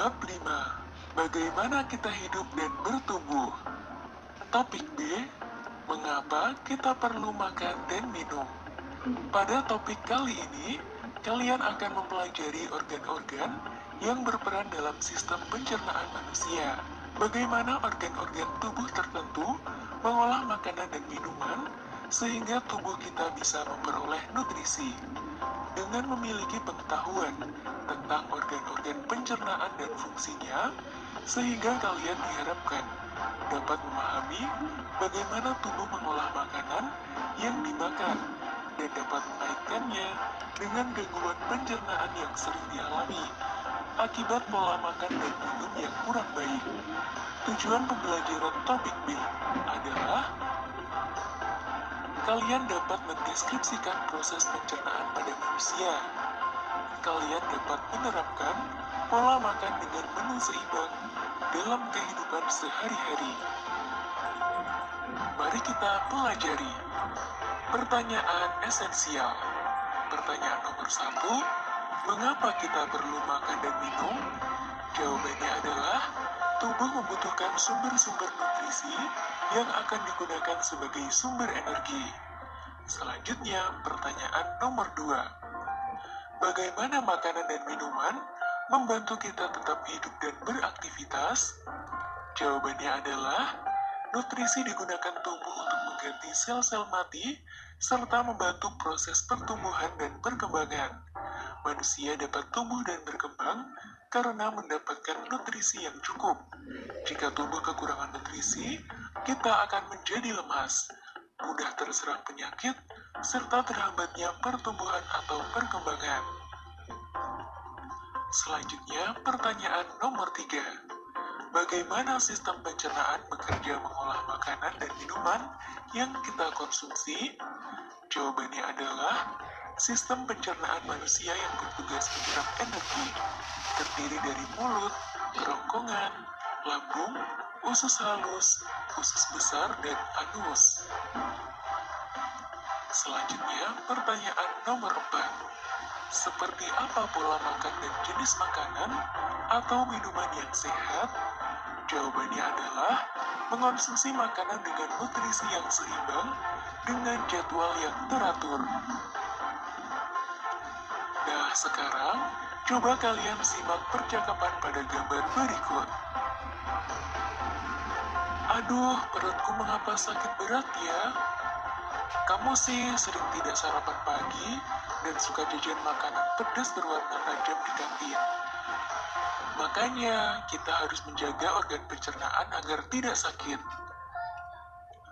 Bab 5. Bagaimana kita hidup dan bertumbuh. Topik B. Mengapa kita perlu makan dan minum. Pada topik kali ini, kalian akan mempelajari organ-organ yang berperan dalam sistem pencernaan manusia. Bagaimana organ-organ tubuh tertentu mengolah makanan dan minuman sehingga tubuh kita bisa memperoleh nutrisi. Dengan memiliki pengetahuan tentang organ-organ pencernaan dan fungsinya, sehingga kalian diharapkan dapat memahami bagaimana tubuh mengolah makanan yang dimakan dan dapat mengaitkannya dengan gangguan pencernaan yang sering dialami akibat pola makan dan minum yang kurang baik. Tujuan pembelajaran topik B adalah kalian dapat mendeskripsikan proses pencernaan pada manusia. Kalian dapat menerapkan pola makan dengan menu seimbang dalam kehidupan sehari-hari. Mari kita pelajari. Pertanyaan esensial. Pertanyaan nomor 1. Mengapa kita perlu makan dan minum? Jawabannya adalah tubuh membutuhkan sumber-sumber nutrisi yang akan digunakan sebagai sumber energi. Selanjutnya, pertanyaan nomor 2. Bagaimana makanan dan minuman membantu kita tetap hidup dan beraktivitas? Jawabannya adalah nutrisi digunakan tubuh untuk mengganti sel-sel mati serta membantu proses pertumbuhan dan perkembangan. Manusia dapat tumbuh dan berkembang karena mendapatkan nutrisi yang cukup. Jika tubuh kekurangan nutrisi, kita akan menjadi lemas, mudah terserang penyakit, serta terhambatnya pertumbuhan atau perkembangan. Selanjutnya, pertanyaan nomor 3. Bagaimana sistem pencernaan bekerja mengolah makanan dan minuman yang kita konsumsi? Jawabannya adalah sistem pencernaan manusia yang bertugas menyerap energi, terdiri dari mulut, kerongkongan, lambung, usus halus, usus besar, dan anus. Selanjutnya, pertanyaan nomor 4. Seperti apa pola makan dan jenis makanan atau minuman yang sehat? Jawabannya adalah mengonsumsi makanan dengan nutrisi yang seimbang dengan jadwal yang teratur. Nah, sekarang coba kalian simak percakapan pada gambar berikut. Aduh, perutku mengapa sakit berat ya? Kamu sih sering tidak sarapan pagi dan suka jajan makanan pedas berwarna tajam di kantin. Makanya, kita harus menjaga organ pencernaan agar tidak sakit.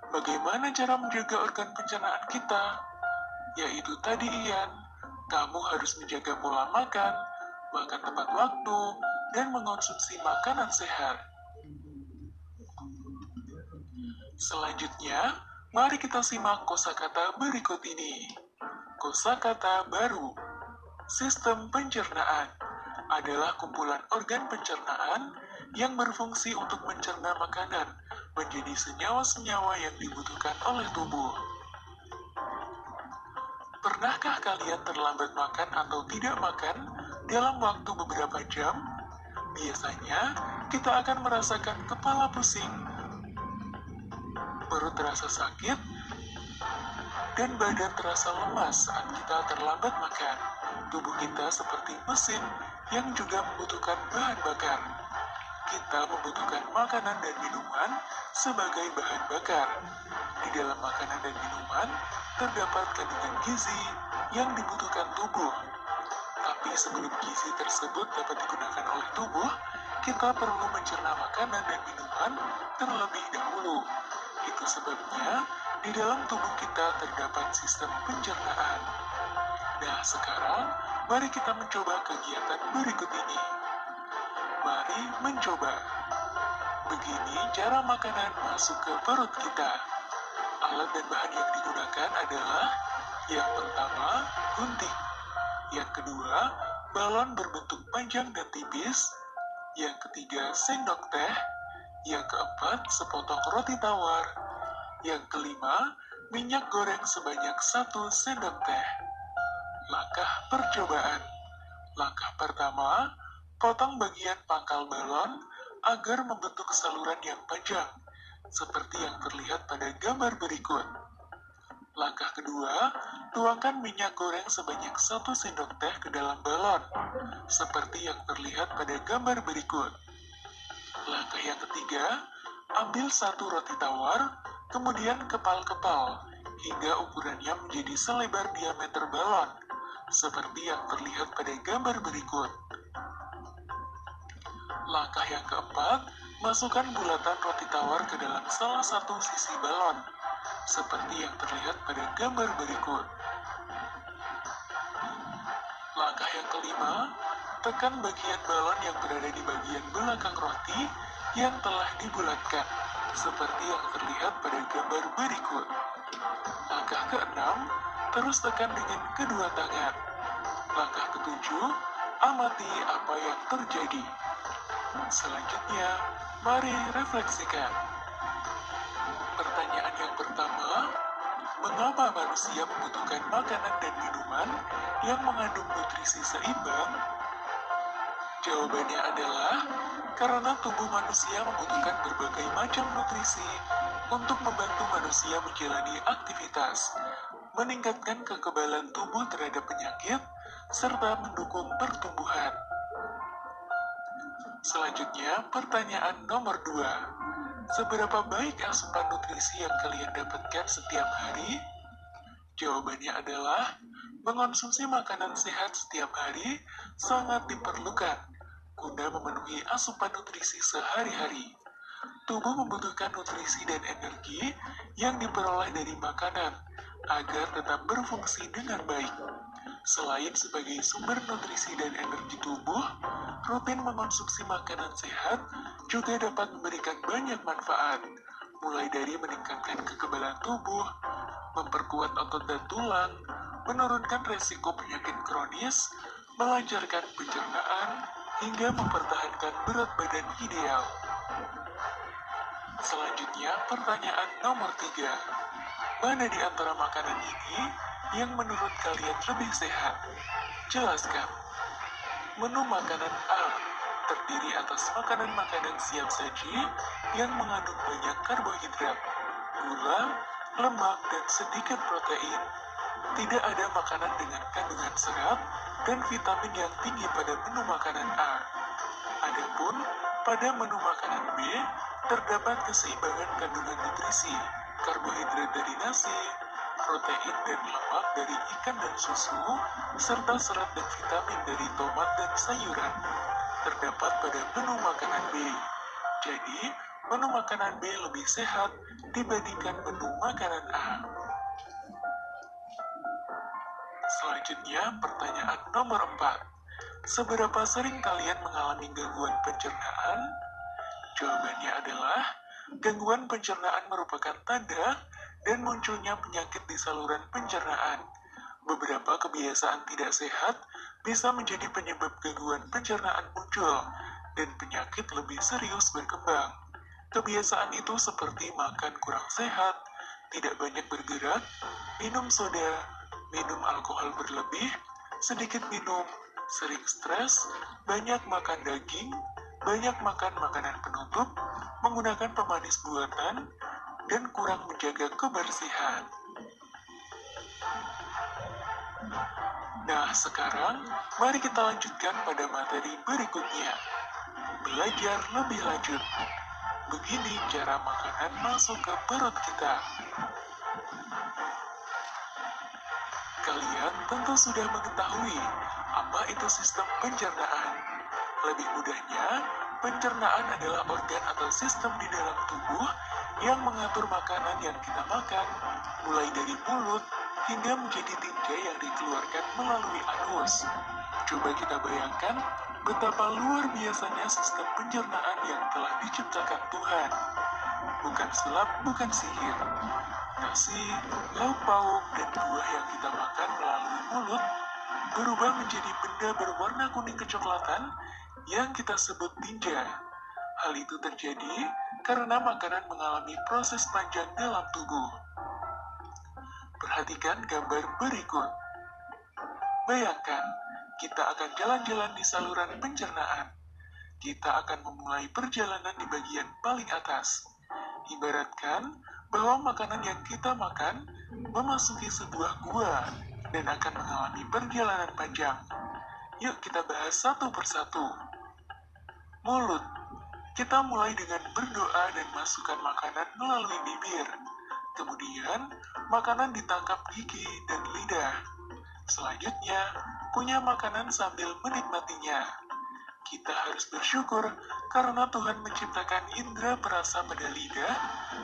Bagaimana cara menjaga organ pencernaan kita? Yaitu tadi, Ian, kamu harus menjaga pola makan, makan tepat waktu, dan mengonsumsi makanan sehat. Selanjutnya, mari kita simak kosakata berikut ini. Kosakata baru. Sistem pencernaan adalah kumpulan organ pencernaan yang berfungsi untuk mencerna makanan menjadi senyawa-senyawa yang dibutuhkan oleh tubuh. Pernahkah kalian terlambat makan atau tidak makan dalam waktu beberapa jam? Biasanya, kita akan merasakan kepala pusing, perut terasa sakit, dan badan terasa lemas saat kita terlambat makan. Tubuh kita seperti mesin yang juga membutuhkan bahan bakar. Kita membutuhkan makanan dan minuman sebagai bahan bakar. Di dalam makanan dan minuman terdapat kandungan gizi yang dibutuhkan tubuh. Tapi sebelum gizi tersebut dapat digunakan oleh tubuh, kita perlu mencerna makanan dan minuman terlebih dahulu. Itu sebabnya di dalam tubuh kita terdapat sistem pencernaan. Nah, sekarang mari kita mencoba kegiatan berikut ini. Mari mencoba. Begini cara makanan masuk ke perut kita. Alat dan bahan yang digunakan adalah yang pertama, gunting. Yang kedua, balon berbentuk panjang dan tipis. Yang ketiga, sendok teh. Yang keempat, sepotong roti tawar. Yang kelima, minyak goreng sebanyak 1 sendok teh. Langkah percobaan. Langkah pertama, Potong bagian pangkal balon agar membentuk saluran yang panjang, seperti yang terlihat pada gambar berikut. Langkah kedua, tuangkan minyak goreng sebanyak 1 sendok teh ke dalam balon, seperti yang terlihat pada gambar berikut. Langkah yang ketiga, ambil 1 roti tawar, kemudian kepal-kepal, hingga ukurannya menjadi selebar diameter balon, seperti yang terlihat pada gambar berikut. Langkah yang keempat, masukkan bulatan roti tawar ke dalam salah satu sisi balon, seperti yang terlihat pada gambar berikut. Langkah yang kelima, tekan bagian balon yang berada di bagian belakang roti yang telah dibulatkan, seperti yang terlihat pada gambar berikut. Langkah keenam, terus tekan dengan kedua tangan. Langkah ketujuh, amati apa yang terjadi. Selanjutnya, mari refleksikan. Pertanyaan yang pertama, mengapa manusia membutuhkan makanan dan minuman yang mengandung nutrisi seimbang? Jawabannya adalah karena tubuh manusia membutuhkan berbagai macam nutrisi untuk membantu manusia menjalani aktivitas, meningkatkan kekebalan tubuh terhadap penyakit, serta mendukung pertumbuhan. Selanjutnya, pertanyaan nomor 2. Seberapa baik asupan nutrisi yang kalian dapatkan setiap hari? Jawabannya adalah, mengonsumsi makanan sehat setiap hari sangat diperlukan guna memenuhi asupan nutrisi sehari-hari. Tubuh membutuhkan nutrisi dan energi yang diperoleh dari makanan agar tetap berfungsi dengan baik. Selain sebagai sumber nutrisi dan energi tubuh, rutin mengonsumsi makanan sehat juga dapat memberikan banyak manfaat, mulai dari meningkatkan kekebalan tubuh, memperkuat otot dan tulang, menurunkan resiko penyakit kronis, melancarkan pencernaan, hingga mempertahankan berat badan ideal. Selanjutnya, pertanyaan nomor 3. Mana di antara makanan ini yang menurut kalian lebih sehat? Jelaskan. Menu makanan A terdiri atas makanan-makanan siap saji yang mengandung banyak karbohidrat, gula, lemak, dan sedikit protein. Tidak ada makanan dengan kandungan serat dan vitamin yang tinggi pada menu makanan A. Adapun pada menu makanan B terdapat keseimbangan kandungan nutrisi, karbohidrat dari nasi, protein dan lemak dari ikan dan susu, serta serat dan vitamin dari tomat dan sayuran. Terdapat pada menu makanan B. Jadi, menu makanan B lebih sehat dibandingkan menu makanan A. Selanjutnya, pertanyaan nomor 4. Seberapa sering kalian mengalami gangguan pencernaan? Jawabannya adalah, gangguan pencernaan merupakan tanda dan munculnya penyakit di saluran pencernaan. Beberapa kebiasaan tidak sehat bisa menjadi penyebab gangguan pencernaan muncul dan penyakit lebih serius berkembang. Kebiasaan itu seperti makan kurang sehat, tidak banyak bergerak, minum soda, minum alkohol berlebih, sedikit minum, sering stres, banyak makan daging, banyak makan makanan penutup, menggunakan pemanis buatan, dan kurang menjaga kebersihan. Nah, sekarang mari kita lanjutkan pada materi berikutnya. Belajar lebih lanjut. Begini cara makanan masuk ke perut kita. Kalian tentu sudah mengetahui apa itu sistem pencernaan. Lebih mudahnya, pencernaan adalah organ atau sistem di dalam tubuh yang mengatur makanan yang kita makan, mulai dari mulut hingga menjadi tinja yang dikeluarkan melalui anus. Coba kita bayangkan betapa luar biasanya sistem pencernaan yang telah diciptakan Tuhan. Bukan sulap, bukan sihir. Nasi, lauk pauk, dan buah yang kita makan melalui mulut berubah menjadi benda berwarna kuning kecoklatan yang kita sebut tinja. Hal itu terjadi karena makanan mengalami proses panjang dalam tubuh. Perhatikan gambar berikut. Bayangkan, kita akan jalan-jalan di saluran pencernaan. Kita akan memulai perjalanan di bagian paling atas. Ibaratkan bahwa makanan yang kita makan memasuki sebuah gua dan akan mengalami perjalanan panjang. Yuk kita bahas satu persatu. Mulut. Kita mulai dengan berdoa dan masukkan makanan melalui bibir. Kemudian, makanan ditangkap gigi dan lidah. Selanjutnya, punya makanan sambil menikmatinya. Kita harus bersyukur karena Tuhan menciptakan indera perasa pada lidah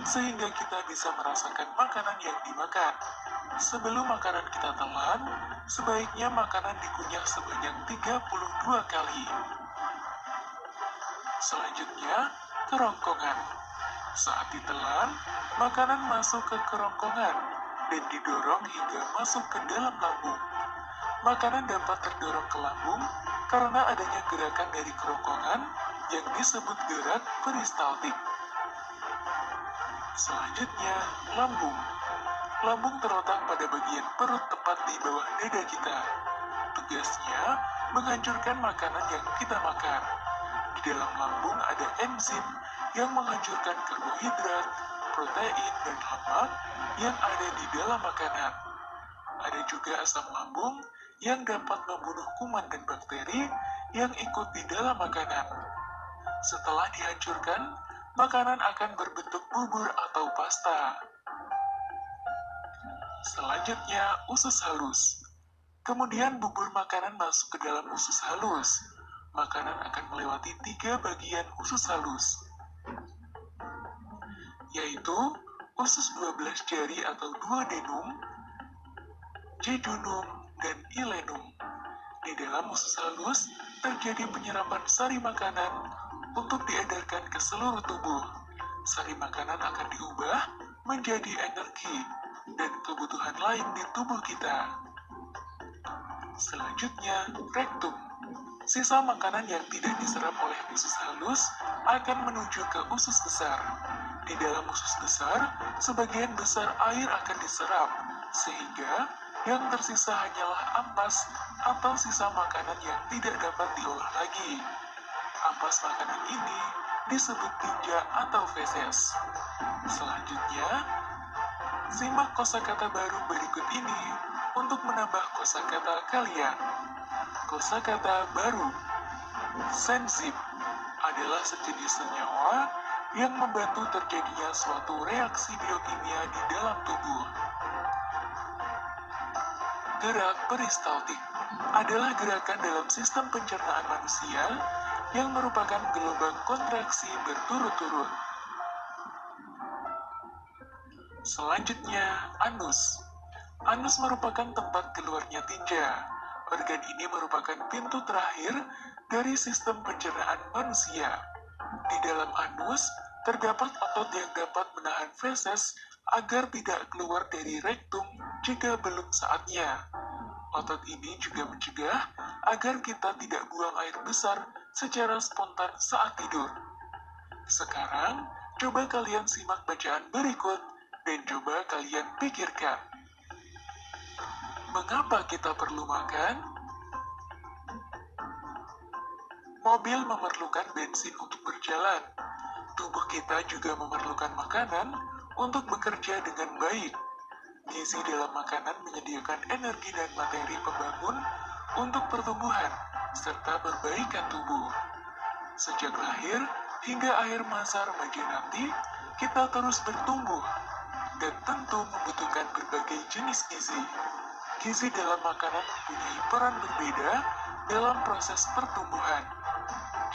sehingga kita bisa merasakan makanan yang dimakan. Sebelum makanan kita telan, sebaiknya makanan dikunyah sebanyak 32 kali. Selanjutnya, kerongkongan. Saat ditelan, makanan masuk ke kerongkongan dan didorong hingga masuk ke dalam lambung. Makanan dapat terdorong ke lambung karena adanya gerakan dari kerongkongan yang disebut gerak peristaltik. Selanjutnya, lambung. Lambung terletak pada bagian perut tepat di bawah dada kita. Tugasnya menghancurkan makanan yang kita makan. Di dalam lambung ada enzim yang menghancurkan karbohidrat, protein, dan lemak yang ada di dalam makanan. Ada juga asam lambung yang dapat membunuh kuman dan bakteri yang ikut di dalam makanan. Setelah dihancurkan, makanan akan berbentuk bubur atau pasta. Selanjutnya, usus halus. Kemudian bubur makanan masuk ke dalam usus halus. Makanan akan melewati 3 bagian usus halus, yaitu usus 12 jari atau duodenum, jejunum, dan ilenum. Di dalam usus halus terjadi penyerapan sari makanan untuk diedarkan ke seluruh tubuh. Sari makanan akan diubah menjadi energi dan kebutuhan lain di tubuh kita. Selanjutnya, rektum. Sisa makanan yang tidak diserap oleh usus halus akan menuju ke usus besar. Di dalam usus besar, sebagian besar air akan diserap, sehingga yang tersisa hanyalah ampas atau sisa makanan yang tidak dapat diolah lagi. Ampas makanan ini disebut tinja atau feses. Selanjutnya, simak kosakata baru berikut ini untuk menambah kosakata kalian. Kosakata baru. Senzim adalah sejenis senyawa yang membantu terjadinya suatu reaksi biokimia di dalam tubuh. Gerak peristaltik adalah gerakan dalam sistem pencernaan manusia yang merupakan gelombang kontraksi berturut-turut. Selanjutnya, anus. Anus merupakan tempat keluarnya tinja. Organ ini merupakan pintu terakhir dari sistem pencernaan manusia. Di dalam anus, terdapat otot yang dapat menahan feses agar tidak keluar dari rektum jika belum saatnya. Otot ini juga mencegah agar kita tidak buang air besar secara spontan saat tidur. Sekarang, coba kalian simak bacaan berikut dan coba kalian pikirkan. Mengapa kita perlu makan? Mobil memerlukan bensin untuk berjalan. Tubuh kita juga memerlukan makanan untuk bekerja dengan baik. Gizi dalam makanan menyediakan energi dan materi pembangun untuk pertumbuhan serta perbaikan tubuh. Sejak lahir hingga akhir masa remaja nanti, kita terus bertumbuh dan tentu membutuhkan berbagai jenis gizi. Gizi dalam makanan mempunyai peran berbeda dalam proses pertumbuhan.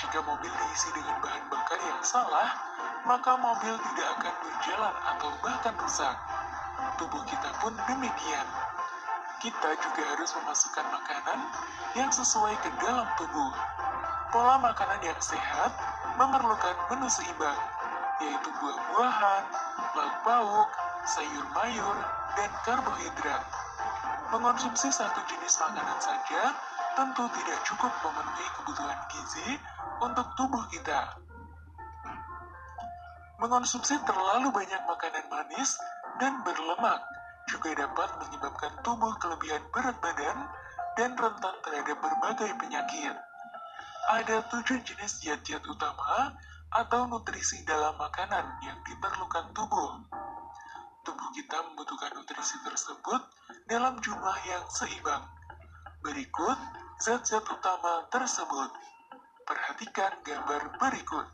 Jika mobil diisi dengan bahan bakar yang salah, maka mobil tidak akan berjalan atau bahkan rusak. Tubuh kita pun demikian. Kita juga harus memasukkan makanan yang sesuai ke dalam tubuh. Pola makanan yang sehat memerlukan menu seimbang, yaitu buah-buahan, lauk pauk, sayur mayur, dan karbohidrat. Mengonsumsi satu jenis makanan saja tentu tidak cukup memenuhi kebutuhan gizi untuk tubuh kita. Mengonsumsi terlalu banyak makanan manis dan berlemak juga dapat menyebabkan tubuh kelebihan berat badan dan rentan terhadap berbagai penyakit. Ada 7 jenis zat-zat utama atau nutrisi dalam makanan yang diperlukan tubuh. Tubuh kita membutuhkan nutrisi tersebut dalam jumlah yang seimbang. Berikut zat-zat utama tersebut. Perhatikan gambar berikut.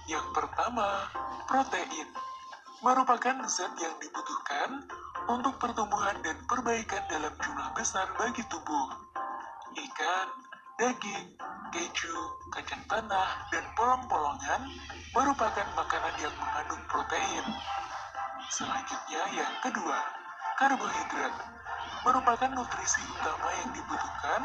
Yang pertama, protein. Merupakan zat yang dibutuhkan untuk pertumbuhan dan perbaikan dalam jumlah besar bagi tubuh. Ikan, daging, keju, kacang tanah, dan polong-polongan merupakan makanan yang mengandung protein. Selanjutnya yang kedua, karbohidrat. Merupakan nutrisi utama yang dibutuhkan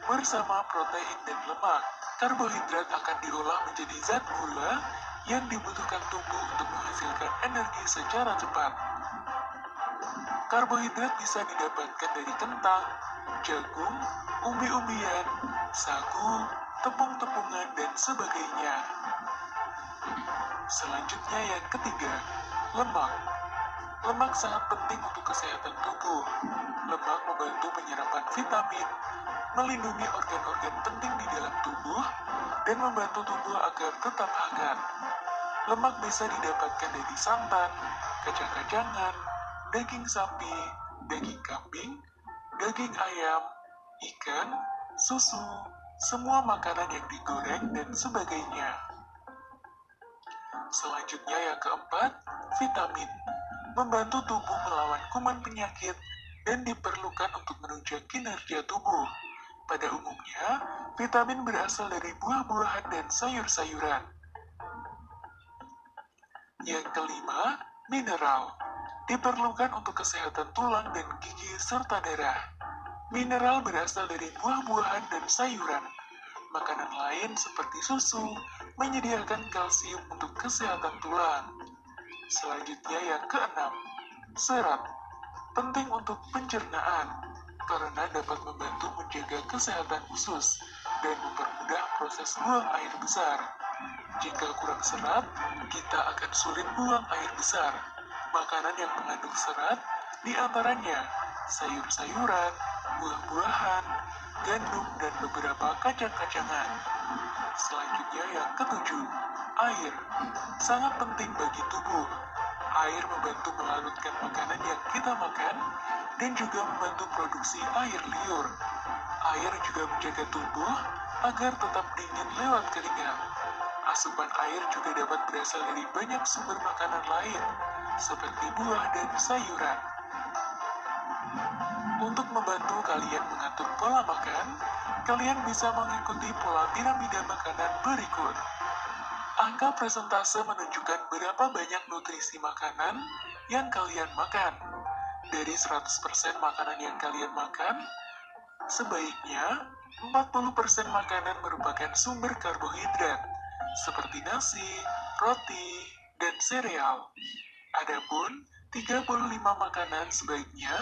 bersama protein dan lemak. Karbohidrat akan diolah menjadi zat gula yang dibutuhkan tubuh untuk menghasilkan energi secara cepat. Karbohidrat bisa didapatkan dari kentang, jagung, umbi-umbian, sagu, tepung-tepungan, dan sebagainya. Selanjutnya yang ketiga, lemak. Lemak sangat penting untuk kesehatan tubuh. Lemak membantu penyerapan vitamin, melindungi organ-organ penting di dalam tubuh, dan membantu tubuh agar tetap hangat. Lemak bisa didapatkan dari santan, kacang-kacangan, daging sapi, daging kambing, daging ayam, ikan, susu, semua makanan yang digoreng, dan sebagainya. Selanjutnya yang keempat, vitamin. Membantu tubuh melawan kuman penyakit dan diperlukan untuk menunjang kinerja tubuh. Pada umumnya, vitamin berasal dari buah-buahan dan sayur-sayuran. Yang kelima, mineral. Diperlukan untuk kesehatan tulang dan gigi serta darah. Mineral berasal dari buah-buahan dan sayuran. Makanan lain seperti susu menyediakan kalsium untuk kesehatan tulang. Selanjutnya yang keenam, serat. Penting untuk pencernaan karena dapat membantu menjaga kesehatan usus dan mempermudah proses buang air besar. Jika kurang serat, kita akan sulit buang air besar. Makanan yang mengandung serat diantaranya sayur-sayuran, buah-buahan, gandum, dan beberapa kacang-kacangan. Selanjutnya yang ketujuh, air. Sangat penting bagi tubuh. Air membantu melarutkan makanan yang kita makan dan juga membantu produksi air liur. Air juga menjaga tubuh agar tetap dingin lewat keringat. Asupan air juga dapat berasal dari banyak sumber makanan lain, seperti buah dan sayuran. Untuk membantu kalian mengatur pola makan, kalian bisa mengikuti pola piramida makanan berikut. Angka persentase menunjukkan berapa banyak nutrisi makanan yang kalian makan. Dari 100% makanan yang kalian makan, sebaiknya 40% makanan merupakan sumber karbohidrat, seperti nasi, roti, dan sereal. Adapun 35 makanan sebaiknya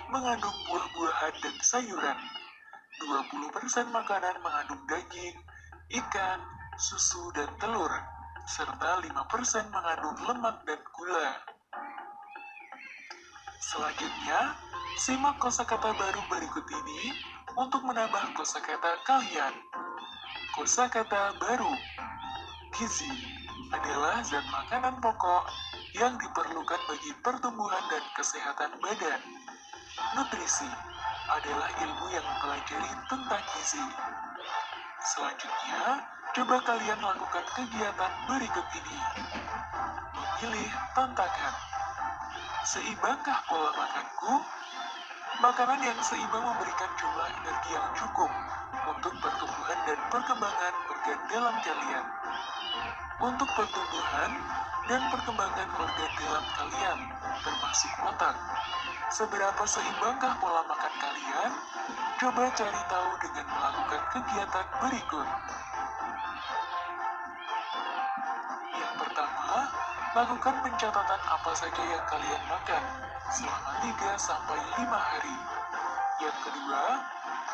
mengandung buah-buahan dan sayuran. 20% makanan mengandung daging, ikan, susu, dan telur, serta 5% mengandung lemak dan gula. Selanjutnya, simak kosakata baru berikut ini untuk menambah kosakata kalian. Kosakata baru. Gizi adalah zat makanan pokok yang diperlukan bagi pertumbuhan dan kesehatan badan. Nutrisi adalah ilmu yang mempelajari tentang gizi. Selanjutnya, coba kalian lakukan kegiatan berikut ini. Memilih tantangan. Seimbangkah pola makanku? Makanan yang seimbang memberikan jumlah energi yang cukup untuk pertumbuhan dan perkembangan organ dalam kalian. Untuk pertumbuhan dan perkembangan organ dalam kalian, termasuk otak. Seberapa seimbangkah pola makan kalian? Coba cari tahu dengan melakukan kegiatan berikut. Yang pertama, lakukan pencatatan apa saja yang kalian makan selama 3-5 hari. Yang kedua,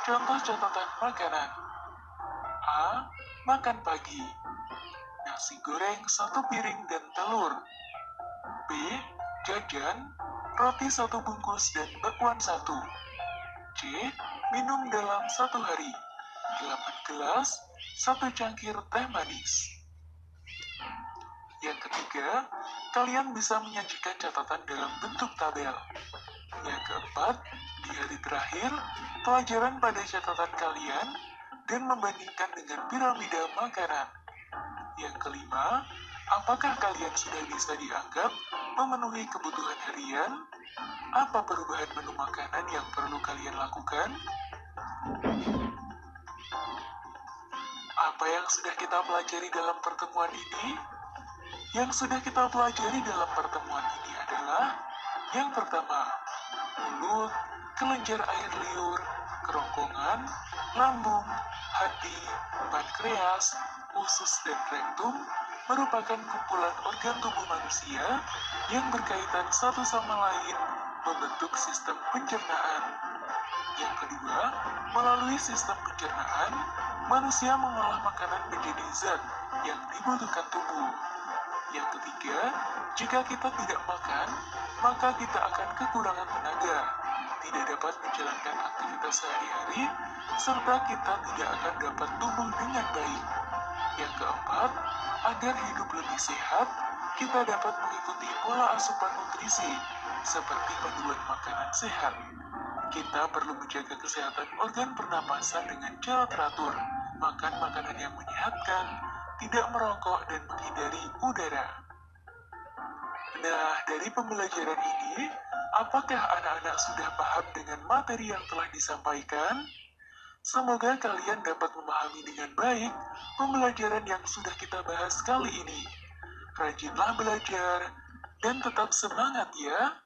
contoh catatan makanan. A. Makan pagi. Nasi goreng 1 piring dan telur. B. Jajan roti 1 bungkus dan bakwan 1. C. Minum dalam 1 hari, 8 gelas, 1 cangkir teh manis. Yang ketiga, kalian bisa menyajikan catatan dalam bentuk tabel. Yang keempat, di hari terakhir, pelajaran pada catatan kalian dan membandingkan dengan piramida makanan. Yang kelima, apakah kalian sudah bisa dianggap memenuhi kebutuhan harian? Apa perubahan menu makanan yang perlu kalian lakukan? Apa yang sudah kita pelajari dalam pertemuan ini? Yang sudah kita pelajari dalam pertemuan ini adalah yang pertama, mulut, kelenjar air liur, kerongkongan, lambung, hati, pankreas, usus, dan rektum merupakan kumpulan organ tubuh manusia yang berkaitan satu sama lain membentuk sistem pencernaan. Yang kedua, melalui sistem pencernaan, manusia mengolah makanan menjadi zat yang dibutuhkan tubuh. Yang ketiga, jika kita tidak makan, maka kita akan kekurangan tenaga, tidak dapat menjalankan aktivitas sehari-hari, serta kita tidak akan dapat tumbuh dengan baik. Yang keempat, agar hidup lebih sehat, kita dapat mengikuti pola asupan nutrisi, seperti panduan makanan sehat. Kita perlu menjaga kesehatan organ pernapasan dengan cara teratur, makan makanan yang menyehatkan, tidak merokok, dan menghindari udara. Nah, dari pembelajaran ini, apakah anak-anak sudah paham dengan materi yang telah disampaikan? Semoga kalian dapat memahami dengan baik pembelajaran yang sudah kita bahas kali ini. Rajinlah belajar, dan tetap semangat ya!